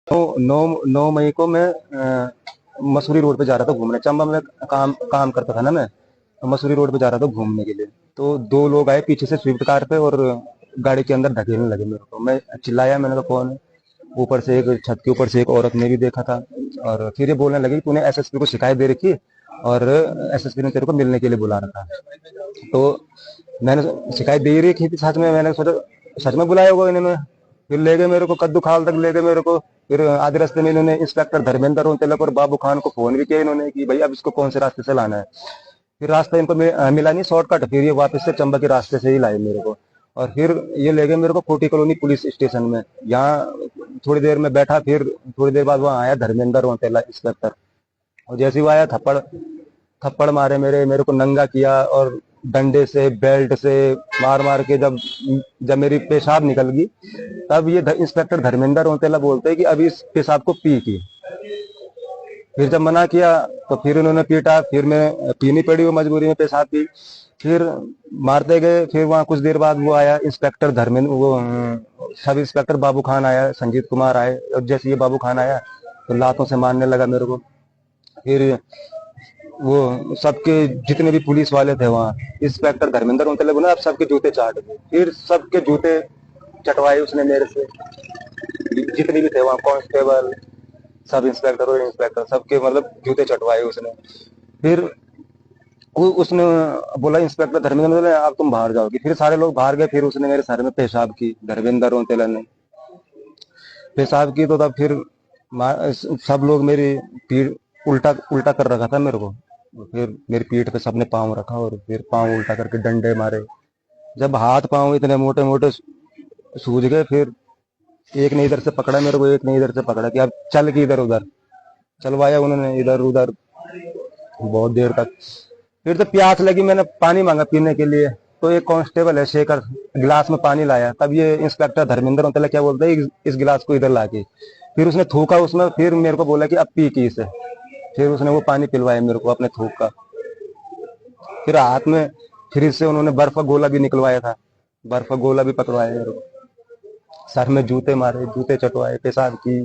तो 9 मई को मैं मसूरी रोड पे जा रहा था घूमने। चंबा में काम करता था ना मैं, तो मसूरी रोड पे जा रहा था घूमने के लिए। तो दो लोग आए पीछे से स्विफ्ट कार पे और गाड़ी के अंदर ढकेलने लगे मेरे को। मैं चिल्लाया, मैंने कहा कौन है। ऊपर से एक छत के ऊपर से एक औरत ने भी देखा था। और फिर ये बोलने लगी तूने एसएसपी को शिकायत दे रखी और एसएसपी ने तेरे को मिलने के लिए बुला रखा। तो मैंने शिकायत दे रखी थी सच में, मैंने सोचा सच में बुलाया होगा इन्होंने। फिर ले गए मेरे को, कद्दू खाल तक ले गए मेरे को। फिर आधे रास्ते में इन्होंने इंस्पेक्टर धर्मेंद्र और तिलक और बाबू खान को फोन भी किया इन्होंने कि भाई अब इसको कौन से रास्ते से लाना है। फिर रास्ता इनको मिला नहीं शॉर्टकट, फिर ये वापस से चंबा के रास्ते से ही लाए मेरे को। और फिर ये ले गए मेरे को कोटी कॉलोनी पुलिस स्टेशन में। यहाँ थोड़ी देर में बैठा, फिर थोड़ी देर बाद वहाँ आया धर्मेंद्र और इंस्पेक्टर। और जैसे ही वो आया थप्पड़ थप्पड़ मारे मेरे को नंगा किया और डंडे से बेल्ट से मार मार के जब जब मेरी पेशाब निकल गई, तब ये इंस्पेक्टर धर्मेंद्र औंतेला बोलते हैं कि अभी इस पेशाब को पी की। फिर जब मना किया तो फिर उन्होंने पीटा, फिर मैं पीनी पड़ी वो मजबूरी में पेशाब पी। फिर मारते गए। फिर वहाँ कुछ देर बाद वो आया इंस्पेक्टर धर्मेंद्र, वो सब इंस्पेक्टर बाबू खान आया, संजीत कुमार आए। और जैसे ये बाबू खान आया तो लातों से मारने लगा मेरे को। फिर वो सबके जितने भी पुलिस वाले थे वहाँ, इंस्पेक्टर धर्मेंद्र उनके बोला आप सबके जूते चाट दो। फिर सबके जूते चटवाए उसने मेरे से, जितने भी थे वहाँ कांस्टेबल, सब इंस्पेक्टर और इंस्पेक्टर सबके मतलब जूते चटवाए उसने। फिर उसने बोला इंस्पेक्टर धर्मेंद्र ने आप तुम बाहर जाओगे। फिर सारे लोग बाहर गए। फिर उसने मेरे सर में पेशाब की, धर्मेंद्र और ने पेशाब की। तो तब फिर सब लोग मेरी पीठ उल्टा उल्टा कर रखा था मेरे को। फिर मेरी पीठ पे सबने पाँव रखा और फिर पाँव उल्टा करके डंडे मारे। जब हाथ पाँव इतने मोटे मोटे सूज गए, फिर एक ने इधर से पकड़ा मेरे को, एक ने इधर से पकड़ा कि अब चल के इधर उधर चलवाया उन्होंने, इधर उधर बहुत देर तक। फिर तो प्यास लगी, मैंने पानी मांगा पीने के लिए। तो एक कांस्टेबल है शेखर, गिलास में पानी लाया। तब ये इंस्पेक्टर धर्मेंद्र औंतेला क्या बोलता है इस गिलास को इधर ला के। फिर उसने थूका उसमें, फिर मेरे को बोला कि अब पी की इसे। फिर उसने वो पानी पिलवाया मेरे को अपने थूक का। फिर हाथ में फ्रिज से उन्होंने बर्फ का गोला भी निकलवाया था, बर्फ का गोला भी पकड़वाया मेरे को। सर में जूते मारे, जूते चटवाए, पेशाब की,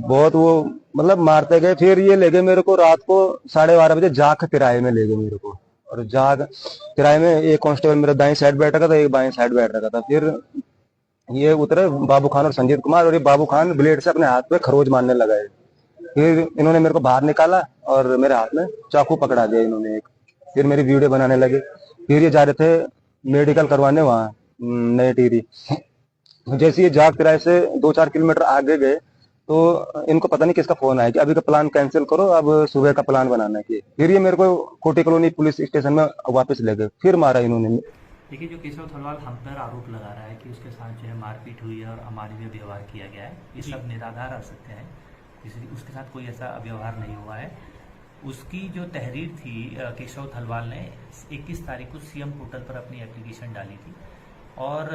बहुत वो मतलब मारते गए। फिर ये ले गए मेरे को रात को 12:30 बजे जाग तिराए में ले गए मेरे को। और जाग तिराए में एक कांस्टेबल मेरा दाएं साइड बैठ रखा था, एक बाएं साइड बैठ रखा था। फिर ये उतरे बाबू खान और संजीत कुमार, और ये बाबू खान ब्लेड से अपने हाथ पे खरोच मारने लगा है। फिर इन्होंने मेरे को बाहर निकाला और मेरे हाथ में चाकू पकड़ा दिया इन्होंने एक। फिर मेरी वीडियो बनाने लगे। फिर ये जा रहे थे मेडिकल करवाने वहाँ नई टिहरी। जैसे ये जाग तिराए से 2-4 किलोमीटर आगे गए तो इनको पता नहीं किसका फोन आया कि अभी का प्लान कैंसिल करो, अब सुबह का प्लान बनाना है। फिर ये मेरे को कोटी कॉलोनी पुलिस स्टेशन में वापस ले गए, फिर मारा इन्होंने। देखिए, जो केशव थलवाल हम पर आरोप लगा रहा है कि उसके साथ जो है मारपीट हुई है और अमानवीय व्यवहार किया गया है, ये सब निराधार असत्य है। इसलिए उसके साथ कोई ऐसा व्यवहार नहीं हुआ है। उसकी जो तहरीर थी, केशव थलवाल ने 21 तारीख को सीएम पोर्टल पर अपनी एप्लीकेशन डाली थी और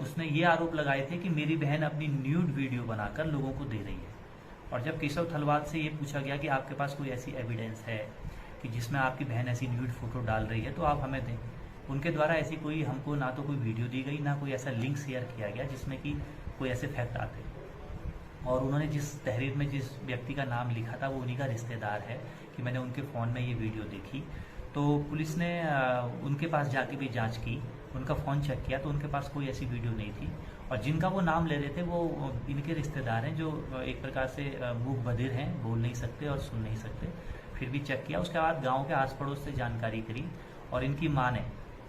उसने ये आरोप लगाए थे कि मेरी बहन अपनी न्यूड वीडियो बनाकर लोगों को दे रही है। और जब केशव थलवाल से ये पूछा गया कि आपके पास कोई ऐसी एविडेंस है कि जिसमें आपकी बहन ऐसी न्यूड फोटो डाल रही है तो आप हमें दें। उनके द्वारा ऐसी कोई हमको ना तो कोई वीडियो दी गई, ना कोई ऐसा लिंक शेयर किया गया जिसमें कि कोई ऐसे फैक्ट आते। और उन्होंने जिस तहरीर में जिस व्यक्ति का नाम लिखा था वो उन्हीं का रिश्तेदार है कि मैंने उनके फ़ोन में ये वीडियो देखी। तो पुलिस ने उनके पास जाके भी जांच की, उनका फ़ोन चेक किया तो उनके पास कोई ऐसी वीडियो नहीं थी। और जिनका वो नाम ले रहे थे वो इनके रिश्तेदार हैं जो एक प्रकार से मूक बधिर हैं, बोल नहीं सकते और सुन नहीं सकते। फिर भी चेक किया। उसके बाद गाँव के आस पड़ोस से जानकारी करी और इनकी माँ ने,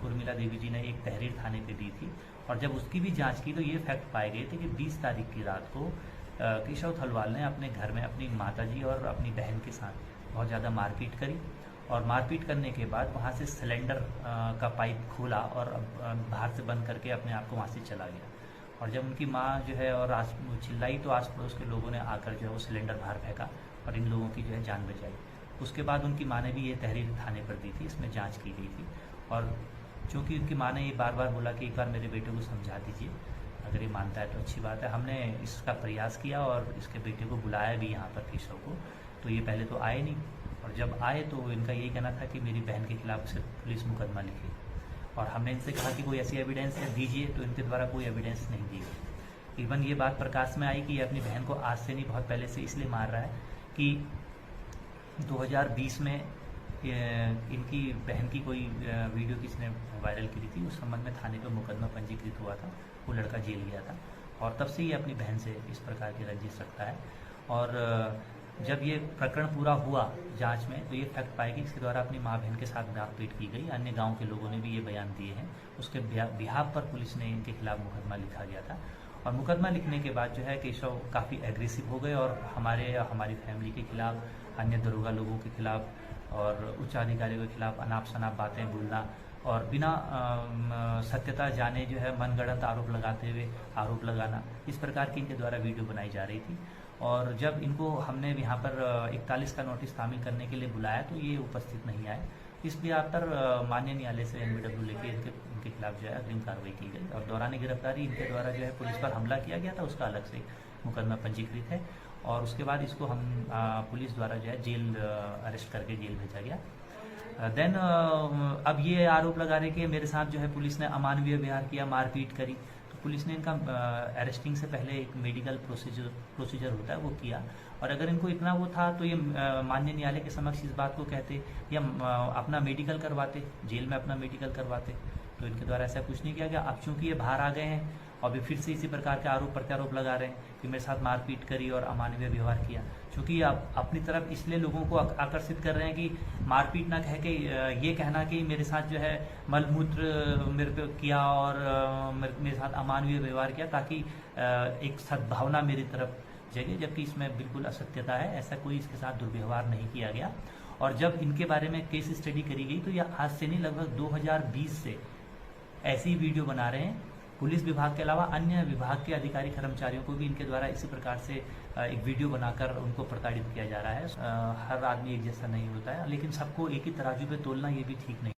उर्मिला देवी जी ने, एक तहरीर थाने पे दी थी। और जब उसकी भी जांच की तो ये फैक्ट पाए गए थे कि 20 तारीख की रात को केशव थलवाल ने अपने घर में अपनी माताजी और अपनी बहन के साथ बहुत ज़्यादा मारपीट करी। और मारपीट करने के बाद वहाँ से सिलेंडर का पाइप खोला और बाहर से बंद करके अपने आप को वहाँ से चला गया। और जब उनकी माँ जो है और चिल्लाई तो आस पड़ोस के लोगों ने आकर जो है वो सिलेंडर बाहर फेंका और इन लोगों की जो है जान बचाई। उसके बाद उनकी माँ ने भी ये तहरीर थाने पर दी थी, इसमें जाँच की गई थी। और चूँकि उनकी माँ ने ये बार बार बोला कि एक बार मेरे बेटे को समझा दीजिए, अगर ये मानता है तो अच्छी बात है। हमने इसका प्रयास किया और इसके बेटे को बुलाया भी यहाँ पर केशव को। तो ये पहले तो आए नहीं, और जब आए तो इनका यही कहना था कि मेरी बहन के खिलाफ सिर्फ पुलिस मुकदमा लिखे। और हमने इनसे कहा कि कोई ऐसी एविडेंस है दीजिए, तो इनके द्वारा कोई एविडेंस नहीं दी गई। इवन ये बात प्रकाश में आई कि ये अपनी बहन को आज से नहीं, बहुत पहले से इसलिए मार रहा है कि 2020 में इनकी बहन की कोई वीडियो किसी ने वायरल की थी, उस संबंध में थाने पे मुकदमा पंजीकृत हुआ था, वो लड़का जेल गया था और तब से ये अपनी बहन से इस प्रकार की रंजिश रखता है। और जब ये प्रकरण पूरा हुआ जांच में तो ये फैक्ट पाया कि इसके द्वारा अपनी माँ बहन के साथ मारपीट की गई। अन्य गांव के लोगों ने भी ये बयान दिए हैं। उसके बिहाफ पर पुलिस ने इनके खिलाफ मुकदमा लिखा गया था और मुकदमा लिखने के बाद जो है केशव काफ़ी एग्रेसिव हो गए और हमारी फैमिली के खिलाफ, अन्य दरोगा लोगों के खिलाफ और उच्च अधिकारियों के खिलाफ अनाप शनाप बातें बोलना और बिना सत्यता जाने जो है मनगढ़ंत आरोप लगाते हुए आरोप लगाना, इस प्रकार की इनके द्वारा वीडियो बनाई जा रही थी। और जब इनको हमने यहाँ पर 41 का नोटिस तामील करने के लिए बुलाया तो ये उपस्थित नहीं आए। इस बिहार पर माननीय न्यायालय से NBW लेके इनके खिलाफ जो है अग्रिम कार्रवाई की गई और दौरान गिरफ्तारी इनके द्वारा जो है पुलिस पर हमला किया गया था, उसका अलग से मुकदमा पंजीकृत है और उसके बाद इसको हम पुलिस द्वारा जो है जेल अरेस्ट करके जेल भेजा गया। देन अब ये आरोप लगा रहे कि मेरे साथ जो है पुलिस ने अमानवीय व्यवहार किया, मारपीट करी। तो पुलिस ने इनका अरेस्टिंग से पहले एक मेडिकल प्रोसीजर होता है वो किया और अगर इनको इतना वो था तो ये माननीय न्यायालय के समक्ष इस बात को कहते या अपना मेडिकल करवाते, जेल में अपना मेडिकल करवाते। तो इनके द्वारा ऐसा कुछ नहीं किया गया। अब चूंकि ये बाहर आ गए हैं और भी फिर से इसी प्रकार के आरोप प्रत्यारोप लगा रहे हैं कि मेरे साथ मारपीट करी और अमानवीय व्यवहार किया। चूंकि आप अपनी तरफ इसलिए लोगों को आकर्षित कर रहे हैं कि मारपीट ना कह के ये कहना कि मेरे साथ जो है मलमूत्र मेरे पे किया और मेरे साथ अमानवीय व्यवहार किया ताकि एक सद्भावना मेरी तरफ जगह, जबकि इसमें बिल्कुल असत्यता है। ऐसा कोई इसके साथ दुर्व्यवहार नहीं किया गया। और जब इनके बारे में केस स्टडी करी गई तो यह आज से नहीं, लगभग 2020 से ऐसी वीडियो बना रहे हैं। पुलिस विभाग के अलावा अन्य विभाग के अधिकारी कर्मचारियों को भी इनके द्वारा इसी प्रकार से एक वीडियो बनाकर उनको प्रताड़ित किया जा रहा है। हर आदमी एक जैसा नहीं होता है, लेकिन सबको एक ही तराजू पे तोलना ये भी ठीक नहीं।